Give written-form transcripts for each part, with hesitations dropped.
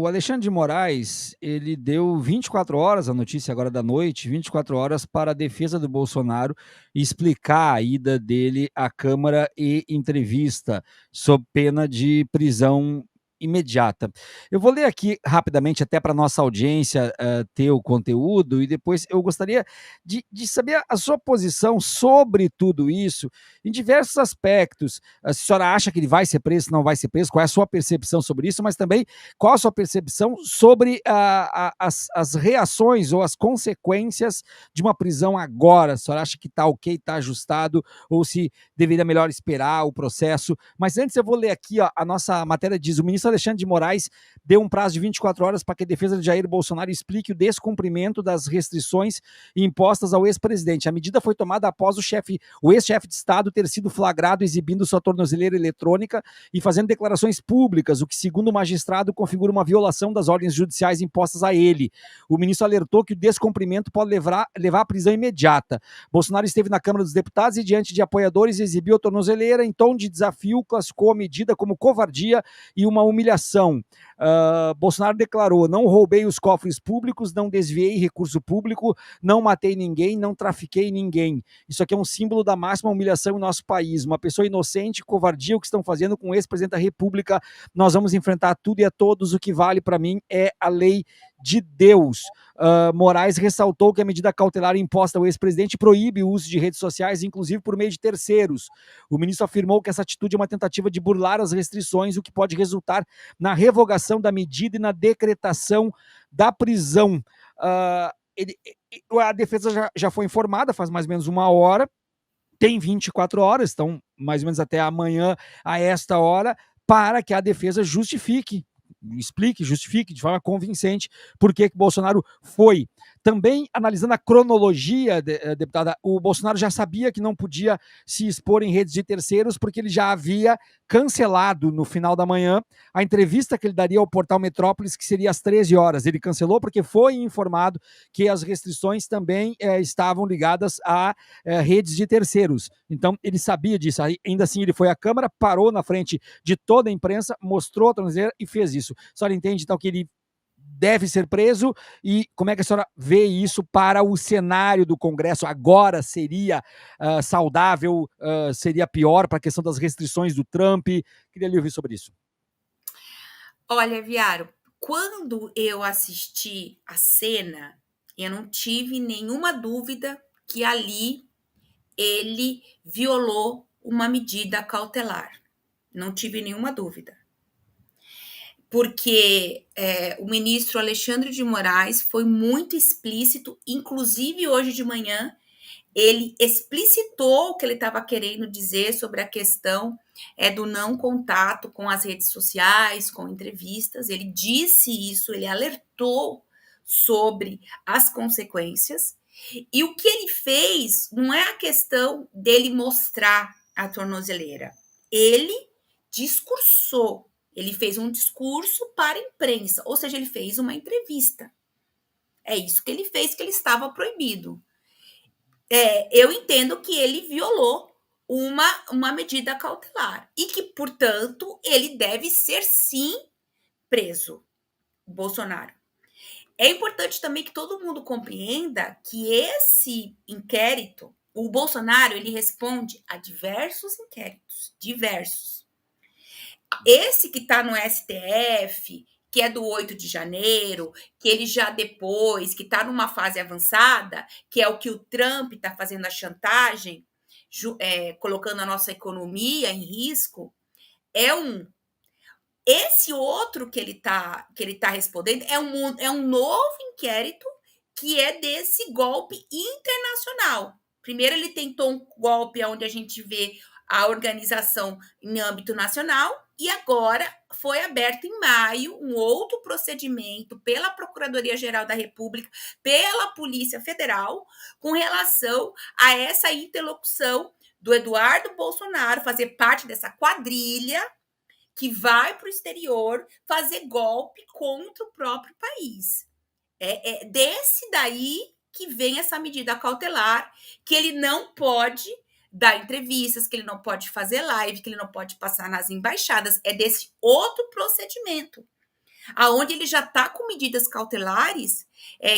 Alexandre de Moraes, ele deu 24 horas, a notícia agora da noite, 24 horas para a defesa do Bolsonaro explicar a ida dele à Câmara e entrevista, sob pena de prisão imediata. Eu vou ler aqui rapidamente, até para nossa audiência ter o conteúdo, e depois eu gostaria de saber a sua posição sobre tudo isso, em diversos aspectos. A senhora acha que ele vai ser preso, não vai ser preso? Qual é a sua percepção sobre isso? Mas também qual a sua percepção sobre as reações ou as consequências de uma prisão agora? A senhora acha que está ok, está ajustado, ou se deveria melhor esperar o processo? Mas antes eu vou ler aqui, ó, a nossa matéria diz: o ministro Alexandre de Moraes deu um prazo de 24 horas para que a defesa de Jair Bolsonaro explique o descumprimento das restrições impostas ao ex-presidente. A medida foi tomada após o ex-chefe de Estado ter sido flagrado exibindo sua tornozeleira eletrônica e fazendo declarações públicas, o que, segundo o magistrado, configura uma violação das ordens judiciais impostas a ele. O ministro alertou que o descumprimento pode levar à prisão imediata. Bolsonaro esteve na Câmara dos Deputados e, diante de apoiadores, exibiu a tornozeleira. Em tom de desafio, classificou a medida como covardia e uma humilhação. Bolsonaro declarou: não roubei os cofres públicos, não desviei recurso público, não matei ninguém, não trafiquei ninguém. Isso aqui é um símbolo da máxima humilhação em nosso país. Uma pessoa inocente, covardia, o que estão fazendo com o ex-presidente da República. Nós vamos enfrentar tudo e a todos. O que vale para mim é a lei de Deus. Moraes ressaltou que a medida cautelar imposta ao ex-presidente proíbe o uso de redes sociais, inclusive por meio de terceiros. O ministro afirmou que essa atitude é uma tentativa de burlar as restrições, o que pode resultar na revogação da medida e na decretação da prisão. A defesa já foi informada faz mais ou menos uma hora, tem 24 horas, então mais ou menos até amanhã a esta hora, para que a defesa explique, justifique de forma convincente por que Bolsonaro foi. Também analisando a cronologia, deputada, o Bolsonaro já sabia que não podia se expor em redes de terceiros, porque ele já havia cancelado no final da manhã a entrevista que ele daria ao portal Metrópolis, que seria às 13 horas. Ele cancelou porque foi informado que as restrições também estavam ligadas a redes de terceiros. Então, ele sabia disso. Ainda assim, ele foi à Câmara, parou na frente de toda a imprensa, mostrou a tornozeleira e fez isso. A senhora entende, então, que ele deve ser preso, e como é que a senhora vê isso para o cenário do Congresso? Agora seria saudável, seria pior para a questão das restrições do Trump? Queria lhe ouvir sobre isso. Olha, Viaro, quando eu assisti a cena, eu não tive nenhuma dúvida que ali ele violou uma medida cautelar. Não tive nenhuma dúvida. Porque o ministro Alexandre de Moraes foi muito explícito, inclusive hoje de manhã, ele explicitou o que ele estava querendo dizer sobre a questão do não contato com as redes sociais, com entrevistas. Ele disse isso, ele alertou sobre as consequências. E o que ele fez não é a questão dele mostrar a tornozeleira. Ele discursou. Ele fez um discurso para a imprensa, ou seja, ele fez uma entrevista. É isso que ele fez, que ele estava proibido. Eu entendo que ele violou uma medida cautelar e que, portanto, ele deve ser, sim, preso, Bolsonaro. É importante também que todo mundo compreenda que esse inquérito, o Bolsonaro, ele responde a diversos inquéritos, diversos. Esse que está no STF, que é do 8 de janeiro, que ele já depois, que está numa fase avançada, que é o que o Trump está fazendo a chantagem, colocando a nossa economia em risco, é um. Esse outro que ele tá respondendo é um novo inquérito que é desse golpe internacional. Primeiro ele tentou um golpe onde a gente vê a organização em âmbito nacional, e agora foi aberto em maio um outro procedimento pela Procuradoria-Geral da República, pela Polícia Federal, com relação a essa interlocução do Eduardo Bolsonaro fazer parte dessa quadrilha que vai para o exterior fazer golpe contra o próprio país. É desse daí que vem essa medida cautelar, que ele não pode dar entrevistas, que ele não pode fazer live, que ele não pode passar nas embaixadas. É desse outro procedimento. aonde ele já está com medidas cautelares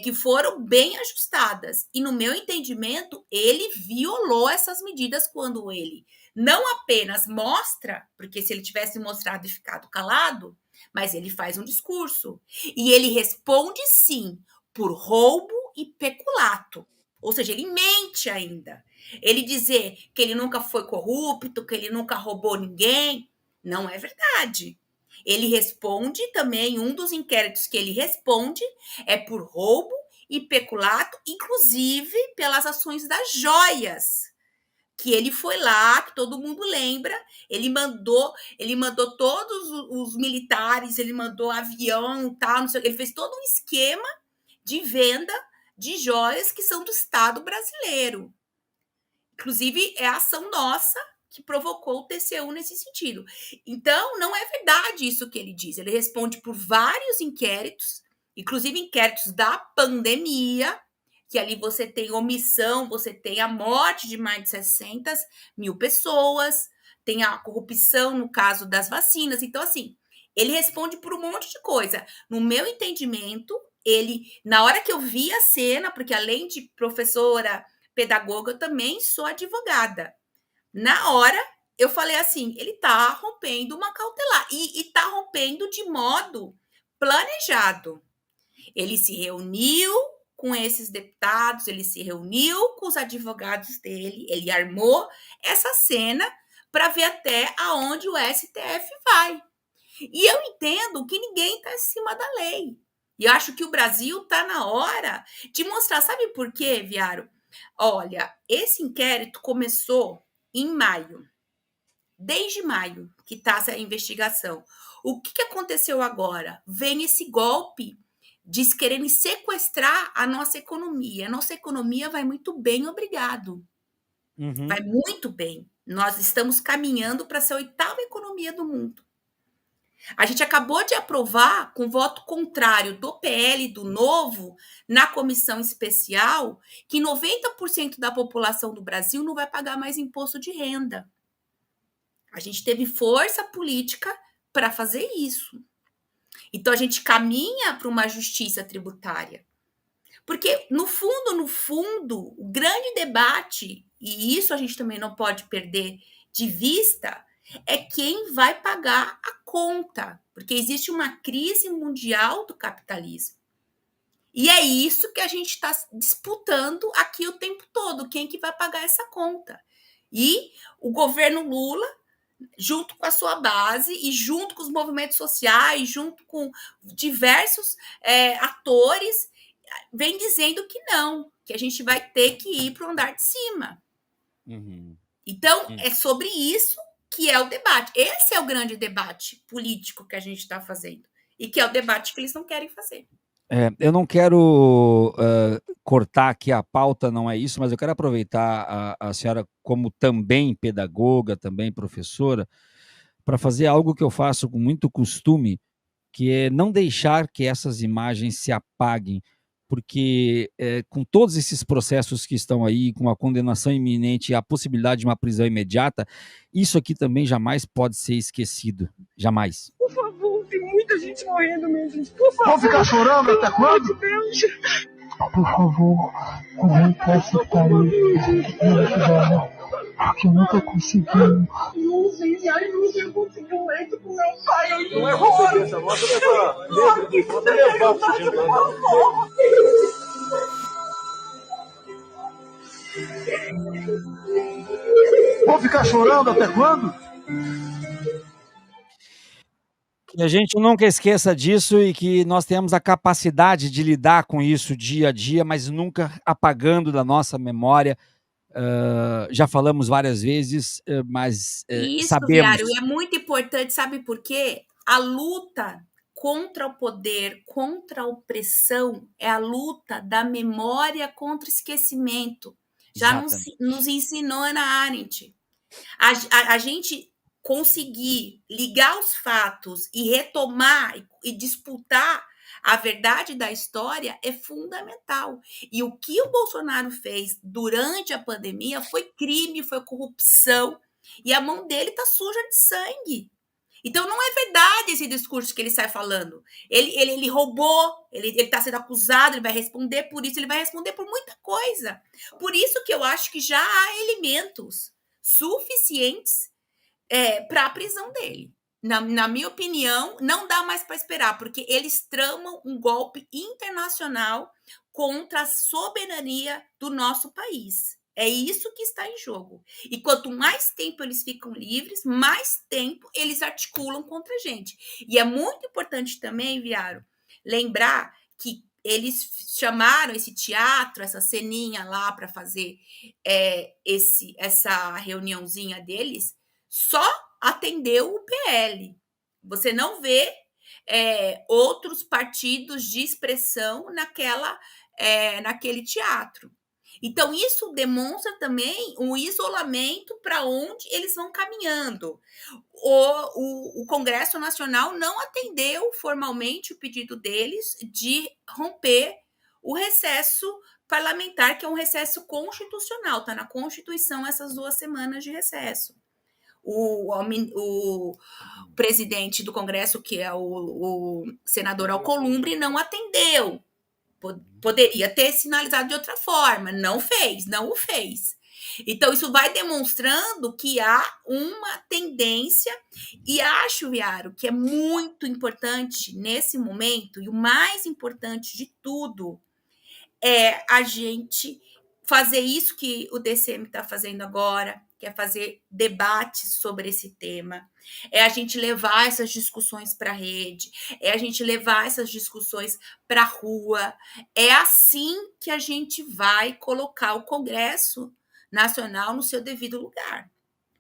que foram bem ajustadas. E no meu entendimento, ele violou essas medidas quando ele não apenas mostra, porque se ele tivesse mostrado e ficado calado, mas ele faz um discurso. E ele responde sim por roubo e peculato. Ou seja, ele mente ainda. Ele dizer que ele nunca foi corrupto, que ele nunca roubou ninguém, não é verdade. Ele responde também, um dos inquéritos que ele responde é por roubo e peculato, inclusive pelas ações das joias. Que ele foi lá, que todo mundo lembra, ele mandou todos os militares, ele mandou avião, tal, não sei, ele fez todo um esquema de venda de joias que são do Estado brasileiro. Inclusive, é a ação nossa que provocou o TCU nesse sentido. Então, não é verdade isso que ele diz. Ele responde por vários inquéritos, inclusive inquéritos da pandemia, que ali você tem omissão, você tem a morte de mais de 600 mil pessoas, tem a corrupção no caso das vacinas. Então, assim, ele responde por um monte de coisa. No meu entendimento, ele, na hora que eu vi a cena, porque além de professora pedagoga, eu também sou advogada. Na hora, eu falei assim, ele está rompendo uma cautelar. E está rompendo de modo planejado. Ele se reuniu com esses deputados, ele se reuniu com os advogados dele, ele armou essa cena para ver até aonde o STF vai. E eu entendo que ninguém está acima da lei. E eu acho que o Brasil está na hora de mostrar. Sabe por quê, Viaro? Olha, esse inquérito começou em maio. Desde maio que está essa investigação. O que aconteceu agora? Vem esse golpe de quererem sequestrar a nossa economia. A nossa economia vai muito bem, obrigado. Vai muito bem. Nós estamos caminhando para ser a 8ª economia do mundo. A gente acabou de aprovar, com voto contrário do PL do Novo, na comissão especial, que 90% da população do Brasil não vai pagar mais imposto de renda. A gente teve força política para fazer isso. Então, a gente caminha para uma justiça tributária. Porque, no fundo, o grande debate, e isso a gente também não pode perder de vista, é quem vai pagar a conta. Porque existe uma crise mundial do capitalismo. E é isso que a gente está disputando aqui o tempo todo. Quem que vai pagar essa conta? E o governo Lula, junto com a sua base e junto com os movimentos sociais, junto com diversos atores, vem dizendo que não, que a gente vai ter que ir para o andar de cima. Então, é sobre isso que é o debate. Esse é o grande debate político que a gente está fazendo e que é o debate que eles não querem fazer. Eu não quero cortar aqui a pauta, não é isso, mas eu quero aproveitar a senhora como também pedagoga, também professora, para fazer algo que eu faço com muito costume, que é não deixar que essas imagens se apaguem, porque com todos esses processos que estão aí, com a condenação iminente e a possibilidade de uma prisão imediata, isso aqui também jamais pode ser esquecido, jamais. Por favor, tem muita gente morrendo, minha gente. Por favor. Vão ficar chorando até quando? Meu Deus. Por favor, alguém possa estar aí me ajudar, porque eu nunca consegui. Luzes, ai, Luzes, eu consegui um leito com meu pai. Não é você, essa moça levanta, Vão ficar chorando até quando? Que a gente nunca esqueça disso e que nós tenhamos a capacidade de lidar com isso dia a dia, mas nunca apagando da nossa memória. Já falamos várias vezes, mas Isso, sabemos. Viário, é muito importante, sabe por quê? A luta contra o poder, contra a opressão, é a luta da memória contra o esquecimento. Já nos ensinou Ana Arendt. A gente conseguir ligar os fatos e retomar e disputar a verdade da história é fundamental. E o que o Bolsonaro fez durante a pandemia foi crime, foi corrupção, e a mão dele está suja de sangue. Então, não é verdade esse discurso que ele sai falando. Ele roubou, ele está sendo acusado, ele vai responder por isso, ele vai responder por muita coisa. Por isso que eu acho que já há elementos suficientes para a prisão dele. Na minha opinião, não dá mais para esperar, porque eles tramam um golpe internacional contra a soberania do nosso país. É isso que está em jogo. E quanto mais tempo eles ficam livres, mais tempo eles articulam contra a gente. E é muito importante também, Viaro, lembrar que eles chamaram esse teatro, essa ceninha lá para fazer essa reuniãozinha deles, só atendeu o PL. Você não vê outros partidos de expressão naquele teatro. Então, isso demonstra também um isolamento para onde eles vão caminhando. O Congresso Nacional não atendeu formalmente o pedido deles de romper o recesso parlamentar, que é um recesso constitucional, está na Constituição essas 2 semanas de recesso. O presidente do Congresso, que é o senador Alcolumbre, não atendeu. Poderia ter sinalizado de outra forma, não o fez. Então, isso vai demonstrando que há uma tendência, e acho, Viaro, que é muito importante nesse momento, e o mais importante de tudo é a gente fazer isso que o DCM está fazendo agora, que é fazer debates sobre esse tema, é a gente levar essas discussões para a rede, é a gente levar essas discussões para a rua. É assim que a gente vai colocar o Congresso Nacional no seu devido lugar.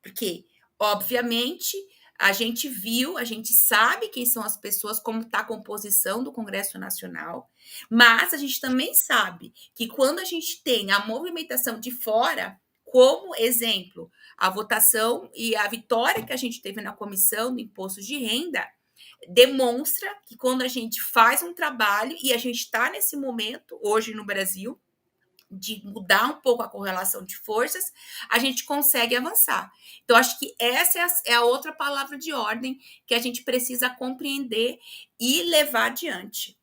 Porque, obviamente, a gente viu, a gente sabe quem são as pessoas, como está a composição do Congresso Nacional, mas a gente também sabe que quando a gente tem a movimentação de fora, como exemplo, a votação e a vitória que a gente teve na comissão do imposto de renda, demonstra que quando a gente faz um trabalho, e a gente está nesse momento, hoje no Brasil, de mudar um pouco a correlação de forças, a gente consegue avançar. Então, acho que essa é a outra palavra de ordem que a gente precisa compreender e levar adiante.